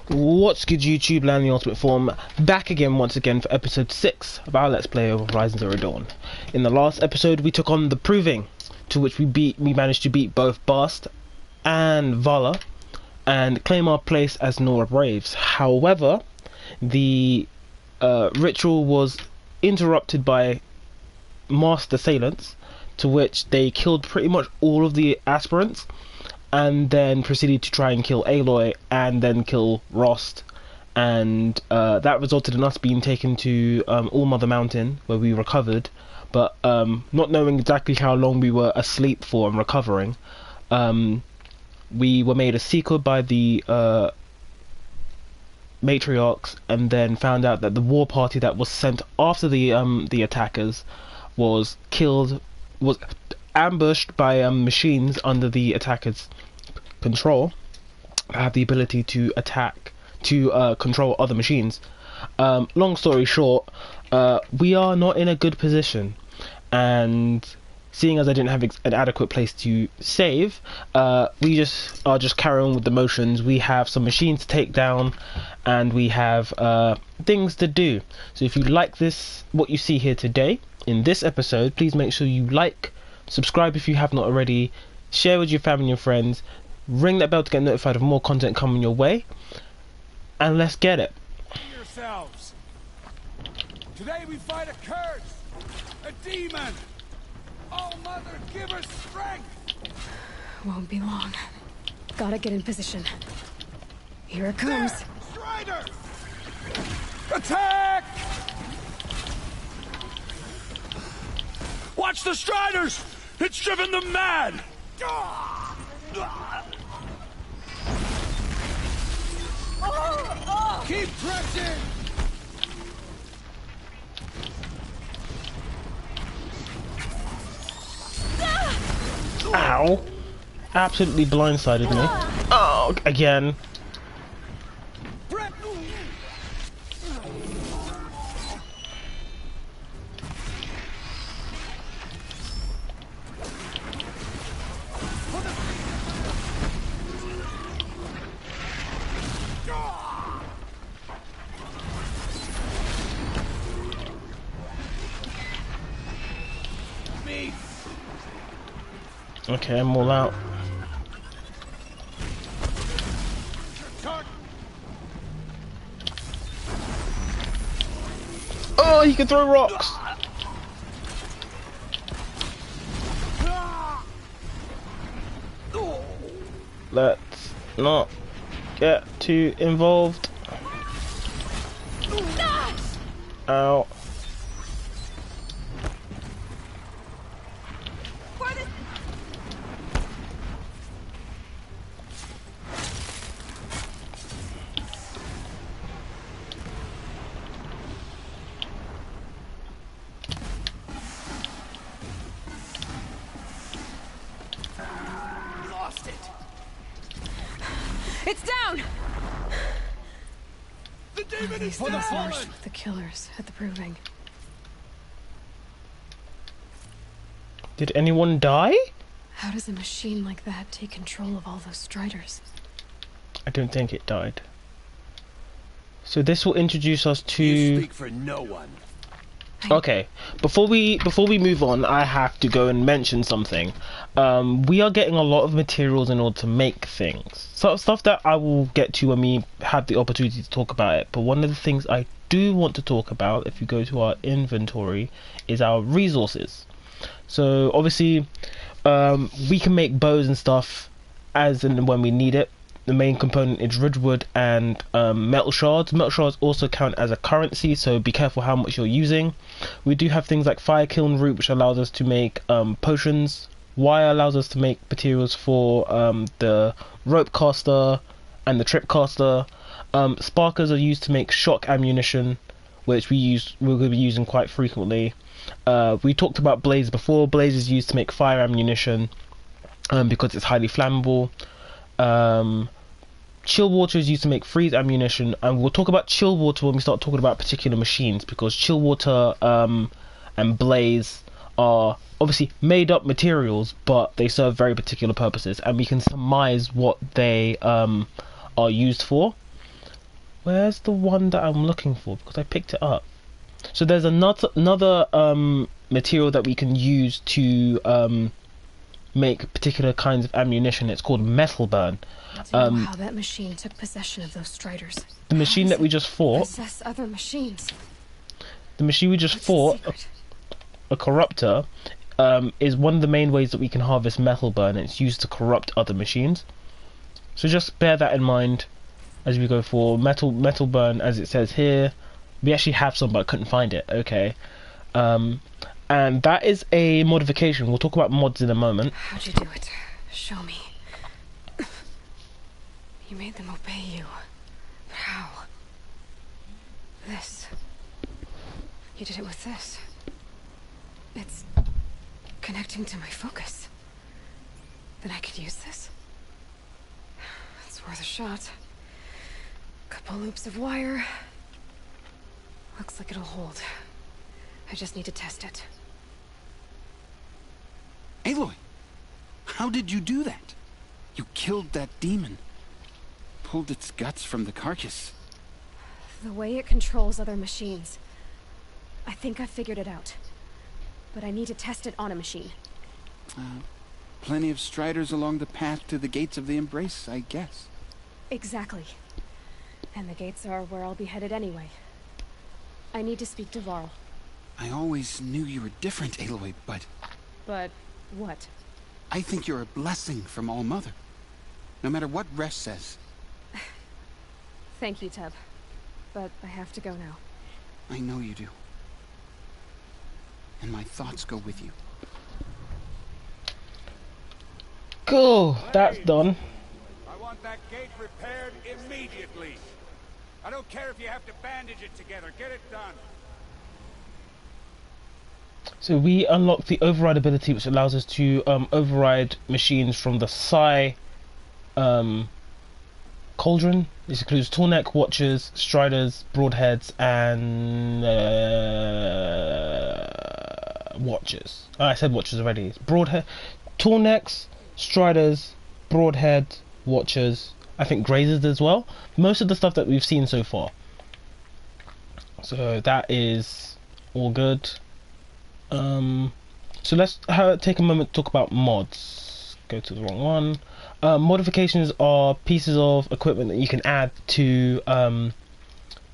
What's good YouTube land, the ultimate form, back again once again for episode 6 of our Let's Play of Horizon Zero Dawn. In the last episode we took on the Proving, to which we managed to beat both Bast and Vala and claim our place as Nora Braves. However, the ritual was interrupted by masked assailants, to which they killed pretty much all of the aspirants and then proceeded to try and kill Aloy and then kill Rost, and that resulted in us being taken to All Mother Mountain, where we recovered, but not knowing exactly how long we were asleep for and recovering, we were made a secret by the matriarchs, and then found out that the war party that was sent after the attackers was ambushed by machines under the attackers' control, have the ability to control other machines. Long story short, we are not in a good position, and seeing as I didn't have an adequate place to save, we are just carrying on with the motions. We have some machines to take down, and we have things to do. So if you like what you see here today in this episode, please make sure you like, subscribe if you have not already, share with your family and friends, ring that bell to get notified of more content coming your way, and let's get it. Yourselves. Today we fight a curse, a demon. Oh, Mother, give us strength. Won't be long. Gotta get in position. Here it comes. There, Strider! Attack! Watch the Striders! It's driven them mad! Keep pressing! Ow! Absolutely blindsided me. Oh, again. Okay, I'm all out. Oh, he can throw rocks! Let's not get too involved. Ow. It's down! The demon is For the fallen! The killers at the Proving. Did anyone die? How does a machine like that take control of all those Striders? I don't think it died. So this will introduce us to... You speak for no one. Okay, before we move on, I have to go and mention something. We are getting a lot of materials in order to make things. So stuff that I will get to when we have the opportunity to talk about it. But one of the things I do want to talk about, if you go to our inventory, is our resources. So obviously, we can make bows and stuff as and when we need it. The main component is ridgewood and metal shards. Metal shards also count as a currency, so be careful how much you're using. We do have things like fire kiln root, which allows us to make potions. Wire allows us to make materials for the rope caster and the trip caster. Sparkers are used to make shock ammunition, which we're going to be using quite frequently. We talked about blaze before. Blaze is used to make fire ammunition because it's highly flammable. Chill water is used to make freeze ammunition, and we'll talk about chill water when we start talking about particular machines, because chill water and blaze are obviously made up materials, but they serve very particular purposes, and we can surmise what they are used for. Where's the one that I'm looking for? Because I picked it up. So there's another material that we can use to make particular kinds of ammunition. It's called metal burn. I don't know how that machine took possession of those striders. The machine that we just fought. Possess other machines. The machine we just fought, a corruptor, is one of the main ways that we can harvest metal burn. It's used to corrupt other machines. So just bear that in mind as we go for metal burn, as it says here. We actually have some, but I couldn't find it. Okay. And that is a modification. We'll talk about mods in a moment. How'd you do it? Show me. You made them obey you. But how? This. You did it with this. It's connecting to my focus. Then I could use this? It's worth a shot. Couple loops of wire. Looks like it'll hold. I just need to test it. Aloy, how did you do that? You killed that demon. Pulled its guts from the carcass. The way it controls other machines. I think I figured it out. But I need to test it on a machine. Plenty of striders along the path to the gates of the Embrace, I guess. Exactly. And the gates are where I'll be headed anyway. I need to speak to Varl. I always knew you were different, Aloy, but... But what? I think you're a blessing from All-Mother. No matter what Resh says. Thank you, Teb. But I have to go now. I know you do. And my thoughts go with you. Cool, that's done. I want that gate repaired immediately. I don't care if you have to bandage it together. Get it done. So we unlock the override ability, which allows us to override machines from the Psi cauldron. This includes tallneck, watchers, striders, broadheads, and watchers. Oh, I said watchers already. It's broadhead, tallnecks, striders, broadhead, watchers. I think grazers as well. Most of the stuff that we've seen so far. So that is all good. So let's take a moment to talk about mods. Go to the wrong one. Modifications are pieces of equipment that you can add to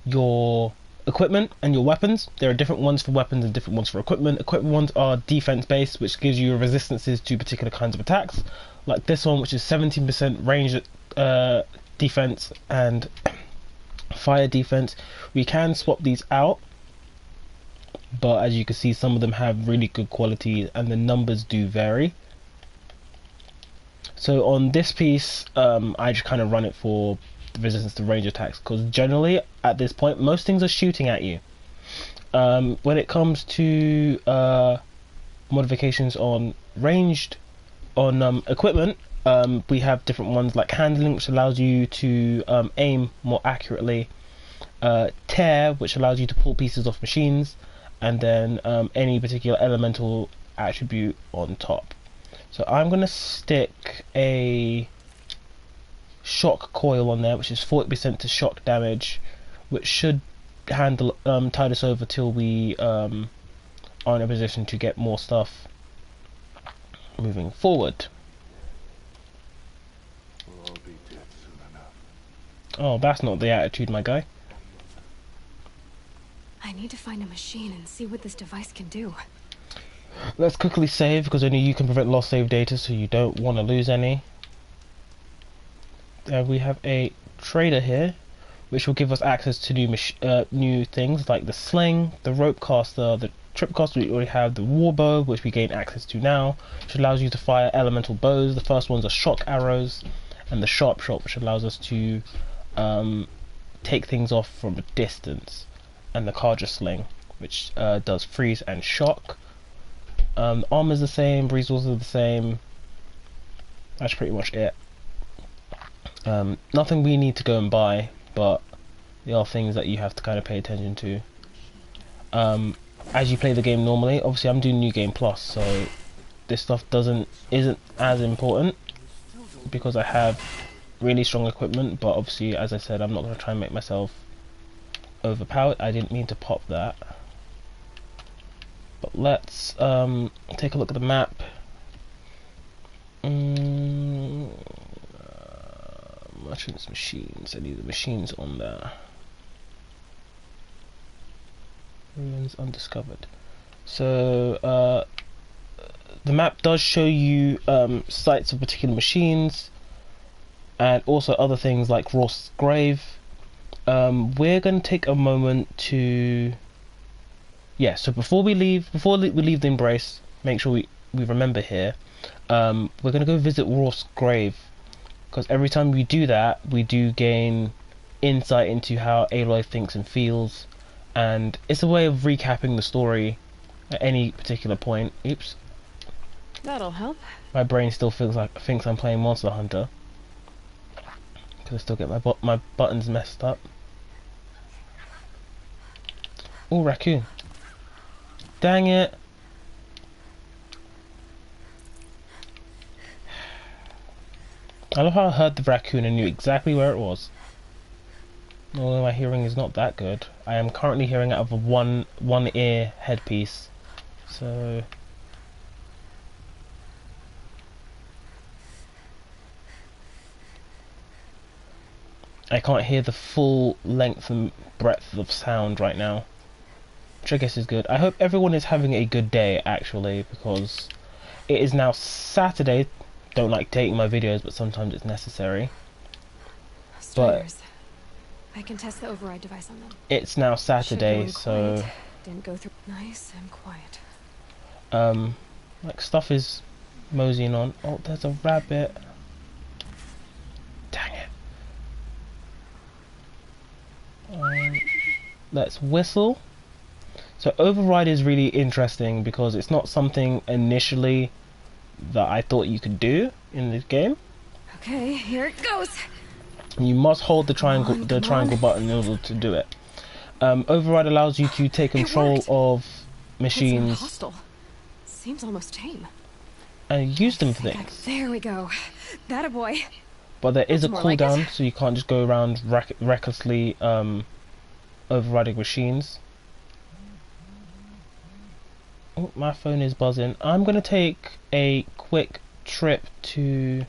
your equipment and your weapons. There are different ones for weapons and different ones for equipment. Equipment ones are defense based, which gives you resistances to particular kinds of attacks, like this one, which is 17% range defense and fire defense. We can swap these out, but as you can see, some of them have really good quality and the numbers do vary. So on this piece, I just kind of run it for the resistance to range attacks, because generally at this point most things are shooting at you. When it comes to modifications on ranged equipment, we have different ones like handling, which allows you to aim more accurately, tear, which allows you to pull pieces off machines, and then any particular elemental attribute on top. So I'm going to stick a shock coil on there, which is 40% to shock damage, which should handle tide us over till we are in a position to get more stuff moving forward. We'll all be dead soon enough. Oh, that's not the attitude, my guy. I need to find a machine and see what this device can do. Let's quickly save, because only you can prevent lost save data, so you don't want to lose any. We have a trader here, which will give us access to new things like the sling, the rope caster, the trip caster. We already have the war bow, which we gain access to now, which allows you to fire elemental bows. The first ones are shock arrows, and the sharp shot, which allows us to take things off from a distance, and the Karja sling, which does freeze and shock. Armor's the same, resources are the same. That's pretty much it. Nothing we need to go and buy, but there are things that you have to kind of pay attention to as you play the game normally. Obviously I'm doing New Game Plus, so this stuff isn't as important because I have really strong equipment, but obviously, as I said, I'm not going to try and make myself overpowered. I didn't mean to pop that. But let's take a look at the map. Merchants, machines. I need the machines on there. Ruins undiscovered. So the map does show you sites of particular machines and also other things like Ross's grave. We're going to take a moment to so before we leave the embrace, make sure we remember here, we're going to go visit Ross's grave, because every time we do that we do gain insight into how Aloy thinks and feels, and it's a way of recapping the story at any particular point. Oops. That'll help. My brain still thinks I'm playing Monster Hunter, because I still get my buttons messed up. Oh, raccoon. Dang it. I love how I heard the raccoon and knew exactly where it was. Although my hearing is not that good. I am currently hearing out of a one ear headpiece. So I can't hear the full length and breadth of sound right now, which I guess is good. I hope everyone is having a good day, actually, because it is now Saturday. Don't like dating my videos, but sometimes it's necessary. Striders. I can test the override device on them. It's now Saturday, so quiet. Didn't go through. Nice and quiet. like stuff is moseying on. Oh, there's a rabbit. Dang it. Let's whistle. So override is really interesting because it's not something initially that I thought you could do in this game. Okay, here it goes. You must hold the triangle button in order to do it. Override allows you to take control of machines. It's hostile. Seems almost tame. And use them for things. There we go. That a boy. But there is a That's more cooldown, like it. so you can't just go around recklessly overriding machines. Oh, my phone is buzzing. I'm gonna take a quick trip to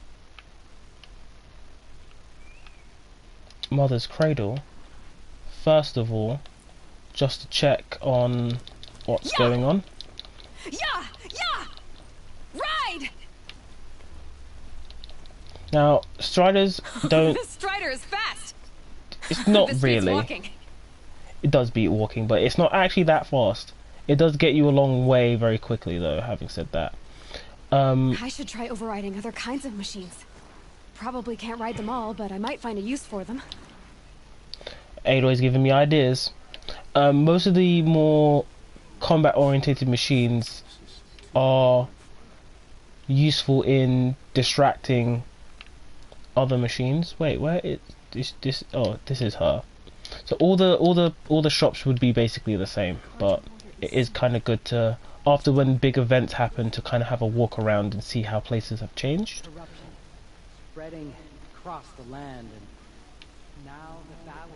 Mother's Cradle first of all, just to check on what's going on. Yeah! Ride! Now, Striders don't... This Strider is fast! It's not This beats really. walking. It does beat walking, but it's not actually that fast. It does get you a long way very quickly, though, having said that. I should try overriding other kinds of machines. Probably can't ride them all, but I might find a use for them. Aloy's giving me ideas. Most of the more combat-orientated machines are useful in distracting other machines. Wait, where is this? Oh, this is her. So all the shops would be basically the same, but it is kind of good to, after when big events happen, to kind of have a walk around and see how places have changed. Corruption spreading across the land, and now the balance.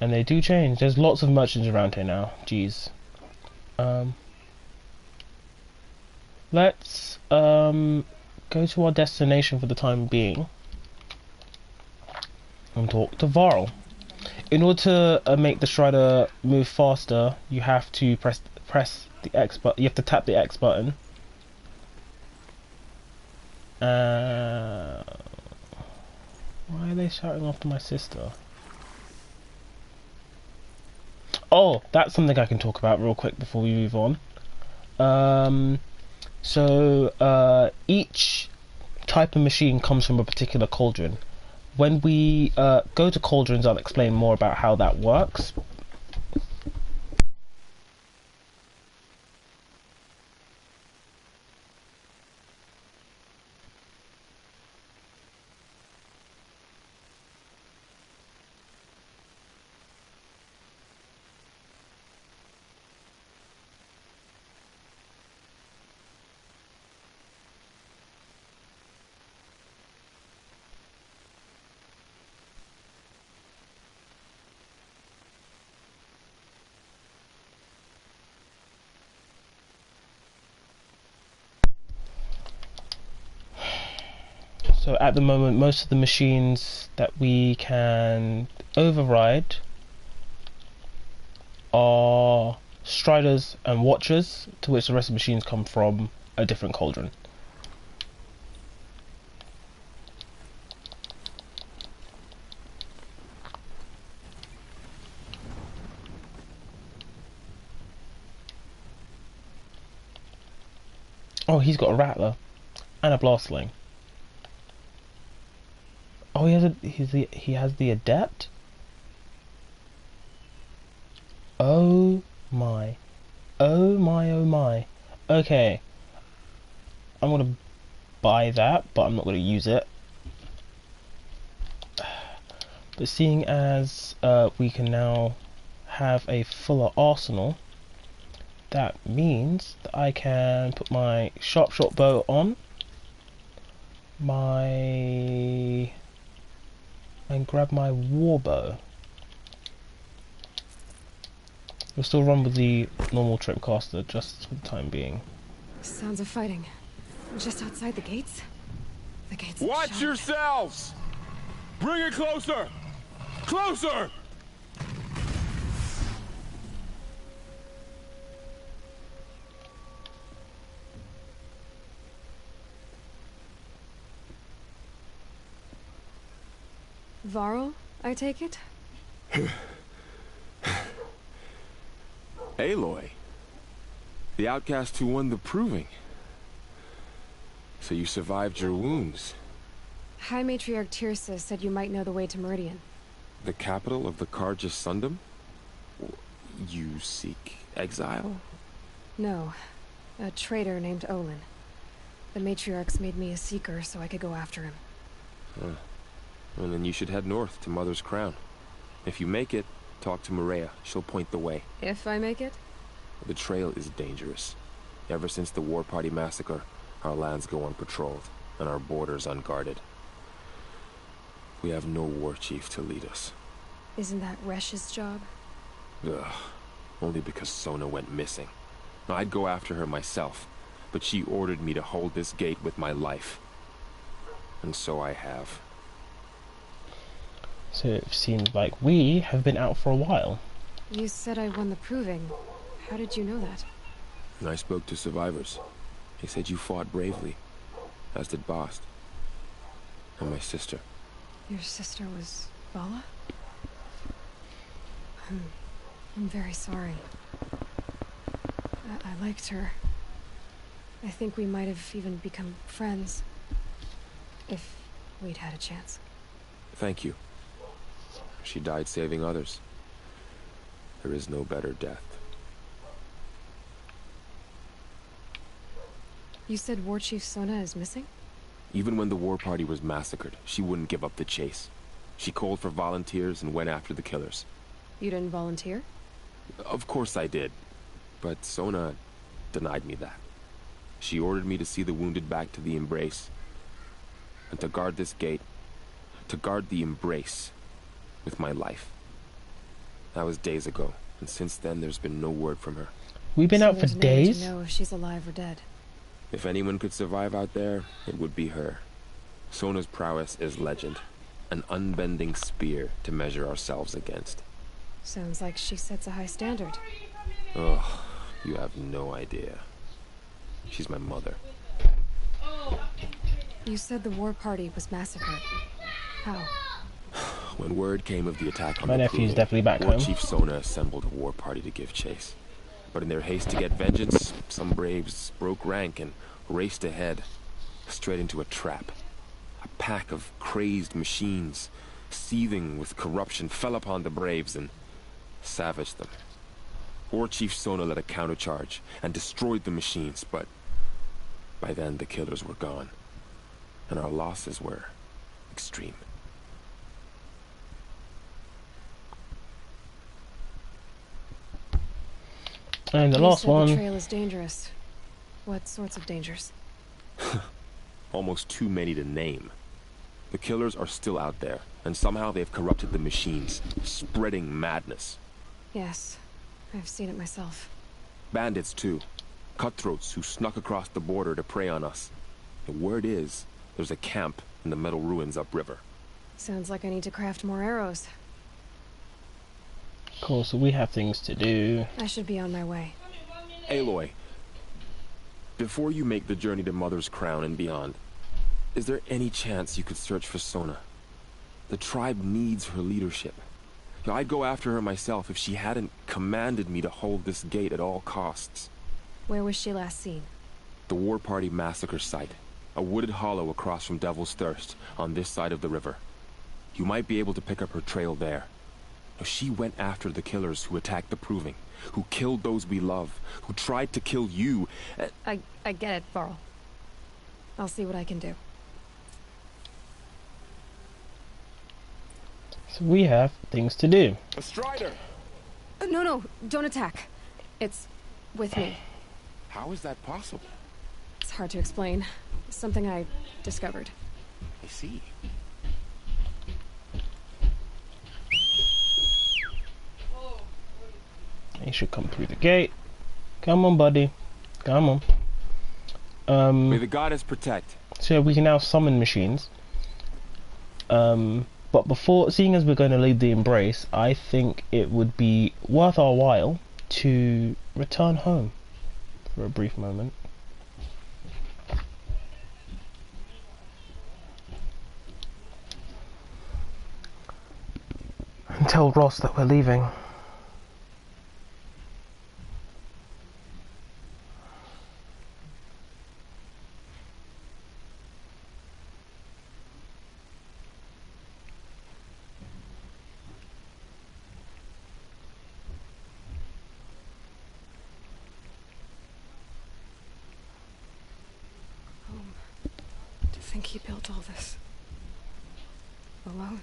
And they do change. There's lots of merchants around here now. Jeez. Let's go to our destination for the time being and talk to Varl. In order to make the Strider move faster, you have to press the X button. You have to tap the X button. Why are they shouting after my sister? Oh, that's something I can talk about real quick before we move on. Each type of machine comes from a particular cauldron. When we go to cauldrons, I'll explain more about how that works. So at the moment, most of the machines that we can override are Striders and Watchers, to which the rest of the machines come from a different cauldron. Oh, he's got a Rattler and a Blastling. Oh, he has the Adept. Oh my, oh my, oh my. Okay, I'm gonna buy that, but I'm not gonna use it. But seeing as we can now have a fuller arsenal, that means that I can put my sharp shot bow on, and grab my war bow. We'll still run with the normal tripcaster just for the time being. Sounds of fighting. Just outside the gates? The gates. Watch yourselves! Bring it closer! Closer! Varl, I take it? Aloy, the outcast who won the proving. So you survived your wounds. High Matriarch Tirsa said you might know the way to Meridian. The capital of the Carja Sundom? You seek exile? No. A traitor named Olin. The Matriarchs made me a seeker so I could go after him. Well, then you should head north to Mother's Crown. If you make it, talk to Maria. She'll point the way. If I make it? The trail is dangerous. Ever since the War Party massacre, our lands go unpatrolled, and our borders unguarded. We have no war chief to lead us. Isn't that Resh's job? Ugh. Only because Sona went missing. I'd go after her myself, but she ordered me to hold this gate with my life. And so I have. So it seems like we have been out for a while. You said I won the proving. How did you know that? I spoke to survivors. They said you fought bravely, as did Bast. And my sister. Your sister was Vala? I'm very sorry. I liked her. I think we might have even become friends. If we'd had a chance. Thank you. She died saving others. There is no better death. You said War Chief Sona is missing? Even when the war party was massacred, she wouldn't give up the chase. She called for volunteers and went after the killers. You didn't volunteer? Of course I did. But Sona denied me that. She ordered me to see the wounded back to the Embrace. And to guard this gate. To guard the Embrace. With my life. That was days ago. And since then there's been no word from her. We've been So out for there's no way days? to know if she's alive or dead. If anyone could survive out there, it would be her. Sona's prowess is legend. An unbending spear to measure ourselves against. Sounds like she sets a high standard. Ugh, you have no idea. She's my mother. You said the war party was massacred. How? When word came of the attack on My the nephew's Cradle, definitely back War home. Chief Sona assembled a war party to give chase. But in their haste to get vengeance, some braves broke rank and raced ahead, straight into a trap. A pack of crazed machines, seething with corruption, fell upon the braves and savaged them. War Chief Sona led a countercharge and destroyed the machines, but by then the killers were gone, and our losses were extreme. And the You last said one. The trail is dangerous. What sorts of dangers? Almost too many to name. The killers are still out there, and somehow they've corrupted the machines, spreading madness. Yes, I've seen it myself. Bandits, too. Cutthroats who snuck across the border to prey on us. The word is, there's a camp in the metal ruins upriver. Sounds like I need to craft more arrows. Cool, so we have things to do. I should be on my way. Aloy, before you make the journey to Mother's Crown and beyond, is there any chance you could search for Sona? The tribe needs her leadership. I'd go after her myself if she hadn't commanded me to hold this gate at all costs. Where was she last seen? The War Party massacre site. A wooded hollow across from Devil's Thirst, on this side of the river. You might be able to pick up her trail there. She went after the killers who attacked the Proving, who killed those we love, who tried to kill you. I get it, Varl. I'll see what I can do. So we have things to do. A Strider! No, don't attack. It's with me. How is that possible? It's hard to explain. Something I discovered. I see. He should come through the gate. Come on, buddy. Come on. May the goddess protect. So we can now summon machines. But before, seeing as we're going to leave the Embrace, I think it would be worth our while to return home for a brief moment. And tell Ross that we're leaving. I think he built all this alone.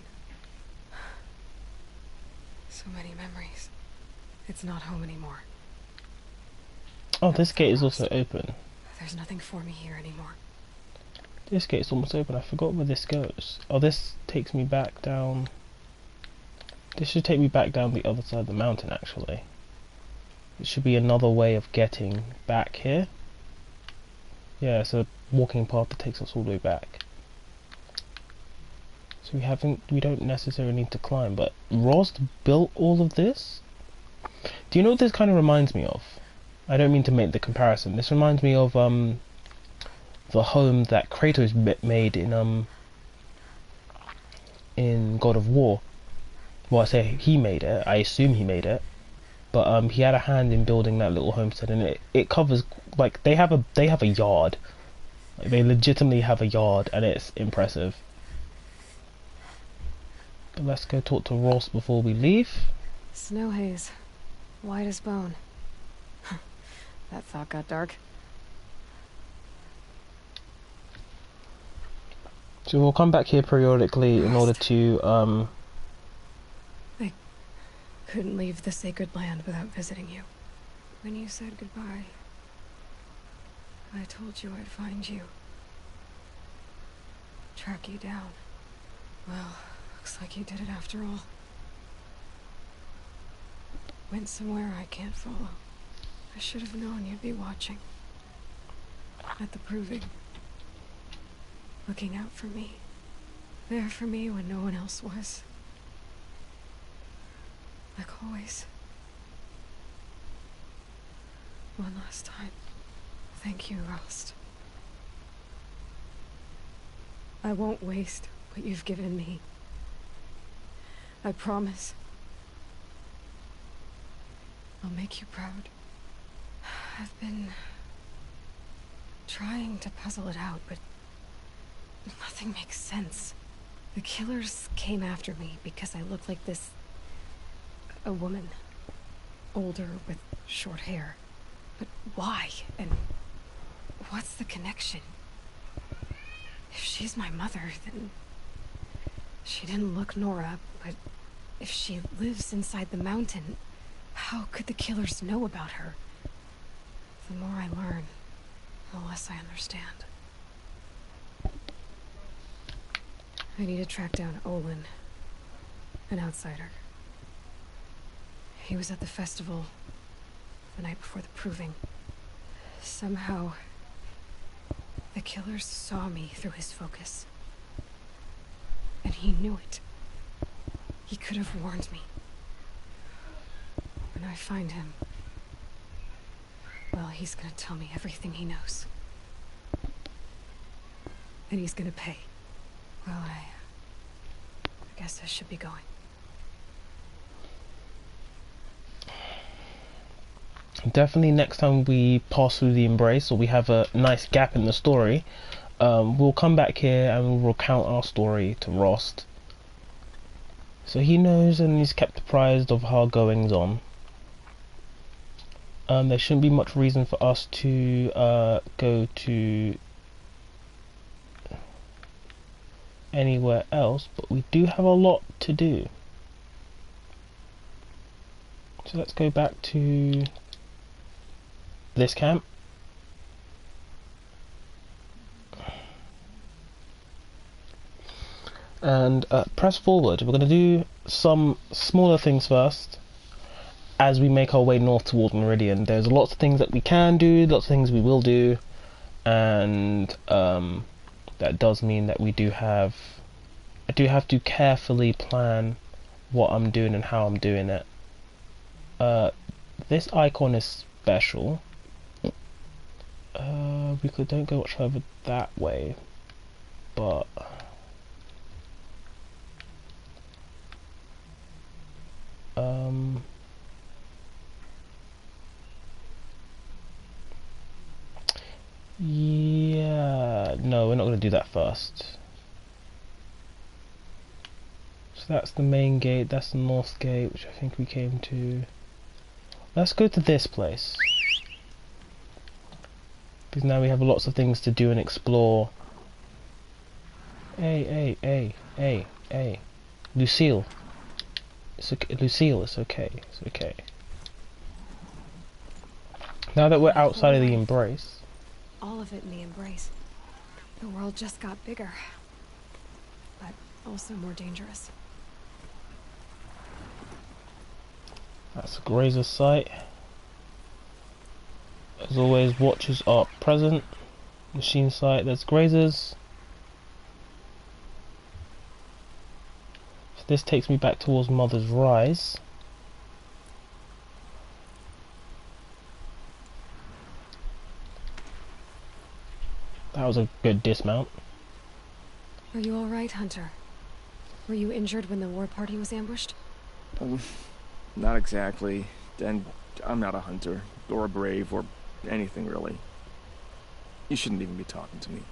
So many memories. It's not home anymore. Oh, this gate is also open. There's nothing for me here anymore. This gate's almost open. I forgot where this goes. Oh, this takes me back down. This should take me back down the other side of the mountain, actually. It should be another way of getting back here. Yeah, it's a walking path that takes us all the way back. So we don't necessarily need to climb, but Ross built all of this? Do you know what this kind of reminds me of? I don't mean to make the comparison. This reminds me of the home that Kratos made in God of War. Well, I say he made it. I assume he made it, but he had a hand in building that little homestead, and it covers, like, they have a yard. Like, they legitimately have a yard, and it's impressive. But let's go talk to Ross before we leave. Snow haze, white as bone. That thought got dark. So we'll come back here periodically in order to I couldn't leave the sacred land without visiting you. When you said goodbye, I told you I'd find you. Track you down. Well, looks like you did it after all. Went somewhere I can't follow. I should have known you'd be watching. At the Proving. Looking out for me. There for me when no one else was. Like always. One last time. Thank you, Rost. I won't waste what you've given me. I promise. I'll make you proud. I've been trying to puzzle it out, but nothing makes sense. The killers came after me because I look like this... a woman. Older with short hair. But why? And what's the connection? If she's my mother, then... she didn't look Nora, but if she lives inside the mountain, how could the killers know about her? The more I learn, the less I understand. I need to track down Olin, an outsider. He was at the festival the night before the Proving. Somehow, the killers saw me through his focus. he knew it. He could have warned me. When I find him, well, he's gonna tell me everything he knows. And he's gonna pay. Well, I guess I should be going. Definitely next time we pass through the embrace, or we have a nice gap in the story, we'll come back here and we'll recount our story to Rost, so he knows and he's kept apprised of our goings on. There shouldn't be much reason for us to go to anywhere else, but we do have a lot to do. So let's go back to this camp. And press forward. We're going to do some smaller things first as we make our way north toward Meridian. There's lots of things that we can do, lots of things we will do, and that does mean that I do have to carefully plan what I'm doing and how I'm doing it. This icon is special. Don't go much further that way, but yeah, no, we're not going to do that first. So that's the main gate, that's the north gate, which I think we came to. Let's go to this place, because now we have lots of things to do and explore. Hey, Lucille. It's okay, Lucille, it's okay, it's okay. Now that we're outside of the embrace. All of it in the embrace. The world just got bigger, but also more dangerous. That's a grazer's site. As always, watchers are present. Machine site, there's grazers. So this takes me back towards Mother's Rise. That was a good dismount. Are you alright, Hunter? Were you injured when the war party was ambushed? Not exactly. And I'm not a hunter, or a brave, or anything really. You shouldn't even be talking to me.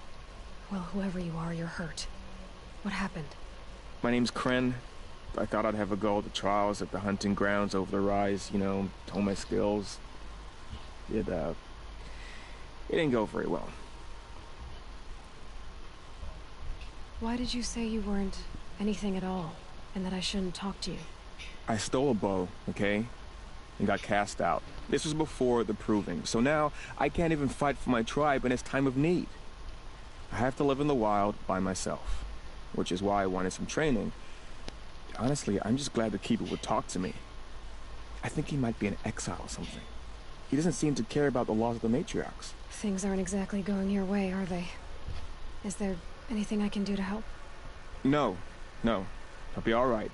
Well, whoever you are, you're hurt. What happened? My name's Kren. I thought I'd have a go at the trials at the hunting grounds over the Rise, you know, hone my skills. It didn't go very well. Why did you say you weren't anything at all, and that I shouldn't talk to you? I stole a bow, okay? And got cast out. This was before the proving, so now I can't even fight for my tribe in its time of need. I have to live in the wild by myself, which is why I wanted some training. Honestly, I'm just glad the Keeper would talk to me. I think he might be in exile or something. He doesn't seem to care about the laws of the matriarchs. Things aren't exactly going your way, are they? Is there anything I can do to help? No. I'll be all right.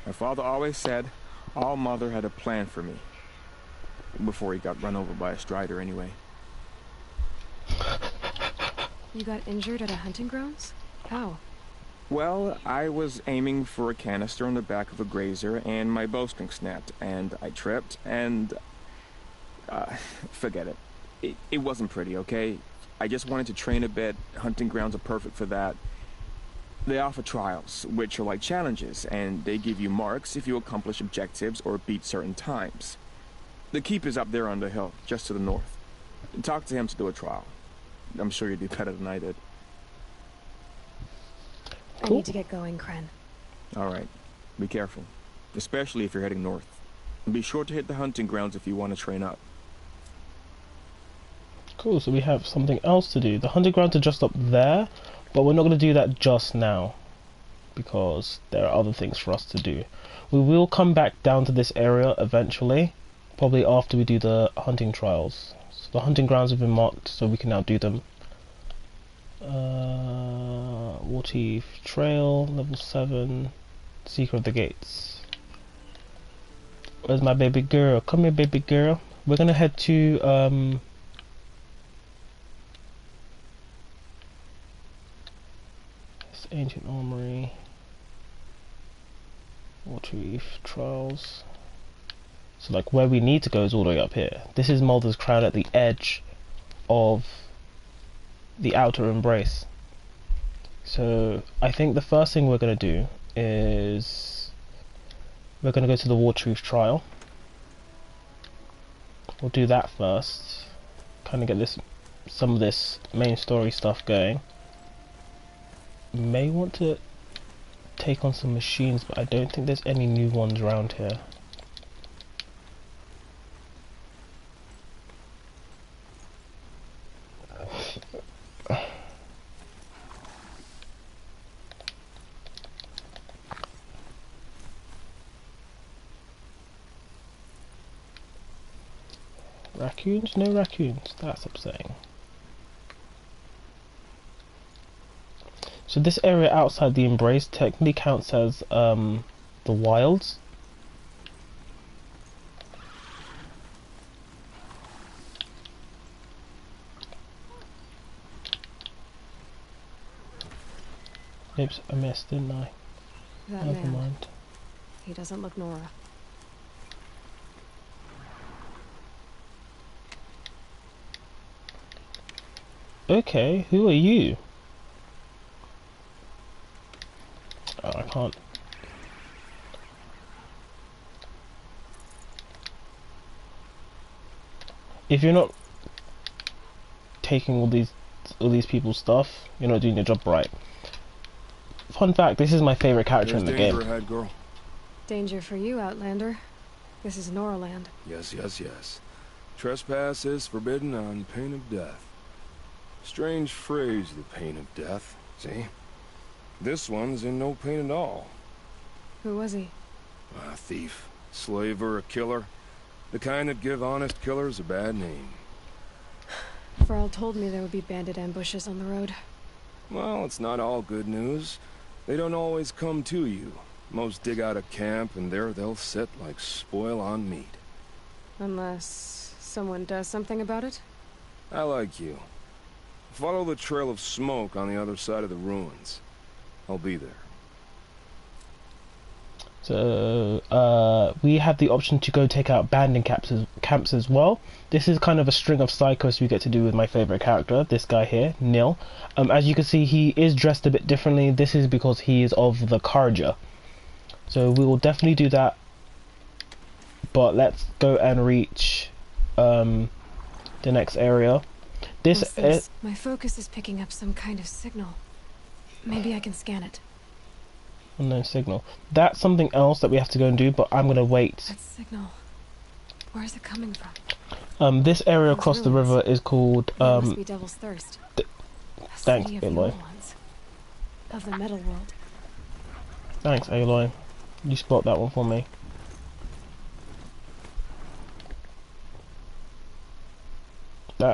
My father always said All Mother had a plan for me. Before he got run over by a strider, anyway. You got injured at a hunting grounds? How? Well, I was aiming for a canister on the back of a grazer, and my bowstring snapped, and I tripped, and... forget it. It wasn't pretty, okay? I just wanted to train a bit. Hunting grounds are perfect for that. They offer trials, which are like challenges, and they give you marks if you accomplish objectives or beat certain times. The Keeper's up there on the hill, just to the north. Talk to him to do a trial. I'm sure you'd do better than I did. Cool. I need to get going, Kren. Alright. Be careful. Especially if you're heading north. And be sure to hit the hunting grounds if you want to train up. Cool, so we have something else to do. The hunting grounds are just up there, but we're not going to do that just now, because there are other things for us to do. We will come back down to this area eventually, probably after we do the hunting trials. So the hunting grounds have been marked, so we can now do them. Waterleaf Trail, level 7, Seeker of the Gates. Where's my baby girl? Come here, baby girl. We're gonna head to this ancient armory. Waterleaf Trials. So like where we need to go is all the way up here. This is Mulder's Crown at the edge of the outer embrace. So I think the first thing we're going to do is we're going to go to the Waterleaf Trial. We'll do that first. Kind of get some of this main story stuff going. May want to take on some machines, but I don't think there's any new ones around here. Raccoons? No raccoons. That's upsetting. So this area outside the embrace technically counts as the wilds. Oops, I missed, didn't I? That Never man. mind. He doesn't look Nora. Okay, who are you? Oh, I can't. If you're not taking all these people's stuff, you're not doing your job right. Fun fact, this is my favorite character in the game. Danger ahead, girl. Danger for you, Outlander. This is Nora land. Yes, yes, yes. Trespass is forbidden on pain of death. Strange phrase, the pain of death. See? This one's in no pain at all. Who was he? A thief, slaver, a killer. The kind that give honest killers a bad name. Varl told me there would be bandit ambushes on the road. Well, it's not all good news. They don't always come to you. Most dig out a camp, and there they'll sit like spoil on meat. Unless someone does something about it? I like you. Follow the trail of smoke on the other side of the ruins. I'll be there. So, we have the option to go take out bandit camps as well. This is kind of a string of side quests we get to do with my favorite character, this guy here, Nil. As you can see, he is dressed a bit differently. This is because he is of the Karja. So we will definitely do that. But let's go and reach the next area. What's this? My focus is picking up some kind of signal. Maybe I can scan it. Unknown signal. That's something else that we have to go and do, but I'm gonna wait. That signal. Where is it coming from? This area across the river is called That must be Devil's Thirst. Thanks, Aloy. Of the metal world. Thanks, Aloy. You spot that one for me.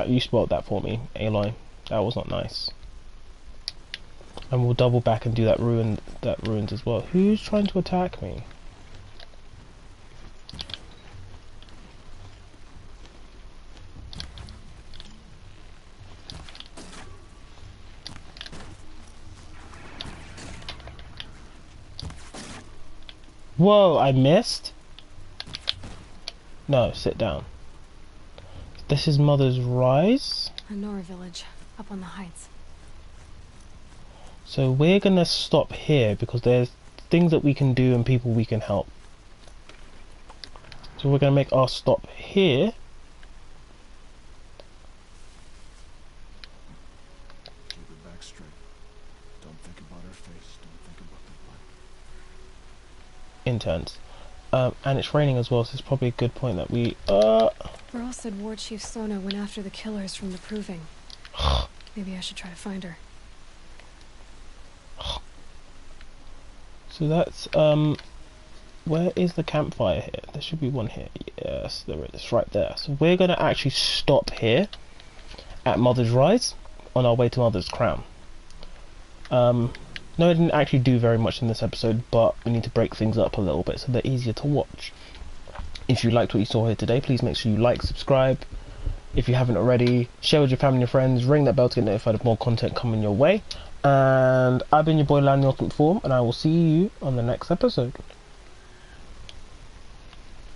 You spot that for me, Aloy. That was not nice. And we'll double back and do that ruins as well. Who's trying to attack me? Whoa, I missed? No, sit down. This is Mother's Rise. A Nora village, up on the heights. So we're gonna stop here because there's things that we can do and people we can help. So we're gonna make our stop here. Keep her back straight. Don't think about her face. Don't think about the blood. Interns. And it's raining as well, so it's probably a good point that we Varl said War Chief Sona went after the killers from the Proving. Maybe I should try to find her. So that's where is the campfire here? There should be one here. Yes, there it is, right there. So we're gonna actually stop here at Mother's Rise on our way to Mother's Crown. No, I didn't actually do very much in this episode, but we need to break things up a little bit so they're easier to watch. If you liked what you saw here today, please make sure you like, subscribe. If you haven't already, share with your family and friends, ring that bell to get notified of more content coming your way. And I've been your boy Lan-hikaru, and I will see you on the next episode.